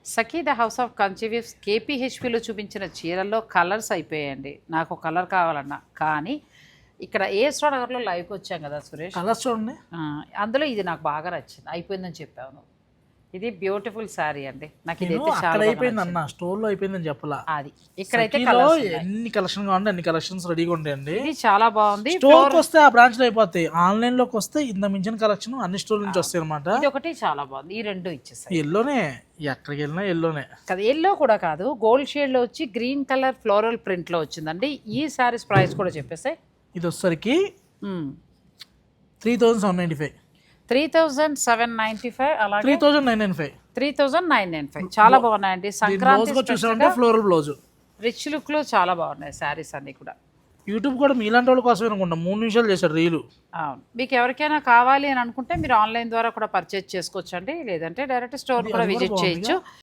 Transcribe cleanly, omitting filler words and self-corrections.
Sakhi the house of conceives కేపీహెచ్పిలో చూపించిన చీరల్లో కలర్స్ అయిపోయాయండి. నాకు కలర్ కావాలన్నా కానీ ఇక్కడ ఏఎస్ఆ నగర్లో లైవ్కి వచ్చాం కదా సురేష్, కలర్స్ చూడండి. అందులో ఇది నాకు బాగా నచ్చింది, అయిపోయిందని చెప్పాను. ఇది బ్యూటిఫుల్ శారీ అండి, నాకు ఇది నేను అక్కడ అయిపోయింది అన్న, స్టోర్ లో అయిపోయిందని చెప్పలా. అది ఇక్కడైతే సఖీలో ఎన్ని కలెక్షన్ కావాలంటే అన్ని కలెక్షన్స్ రెడీగా ఉంటాయండి. ఇది చాలా బాగుంది. స్టోర్ కి వస్తే ఆ బ్రాంచ్ లో అయిపోతాయి, ఆన్లైన్ లోకి వస్తే ఇంత మించిన కలెక్షన్ అన్ని స్టోర్ నుంచి వస్తాయి అనమాట. ఇది ఒకటి చాలా బాగుంది, ఈ రెండు ఇచ్చేసాయి. ఎల్లోనే ఎక్కడికి వెళ్ళినా ఎల్లోనే కదా, ఎల్లో కూడా కాదు, గోల్డ్ షేడ్ లో వచ్చి గ్రీన్ కలర్ ఫ్లోరల్ ప్రింట్ లో వచ్చిందండి. ఈ శారీస్ ప్రైస్ కూడా చెప్పేసాయి. ఇది వచ్చేసరికి 3795, 3795, అలాగే 3995, 3995. చాలా బాగున్నాయండి. సంక్రాంతి చూసామంటే ఫ్లోరల్ బ్లౌజ్ రిచ్ లుక్ లో చాలా బాగున్నాయి శారీస్ అన్ని కూడా. యూట్యూబ్ కూడా మీలాంటి వాళ్ళ కోసమే అనుకుంటా 3 నిమిషాలు చేశారు రీలు. అవును, మీకు ఎవరికైనా కావాలి అని అనుకుంటే మీరు ఆన్లైన్ ద్వారా కూడా పర్చేజ్ చేసుకోవచ్చు అండి, లేదంటే డైరెక్ట్ స్టోర్ కూడా విజిట్ చేయొచ్చు.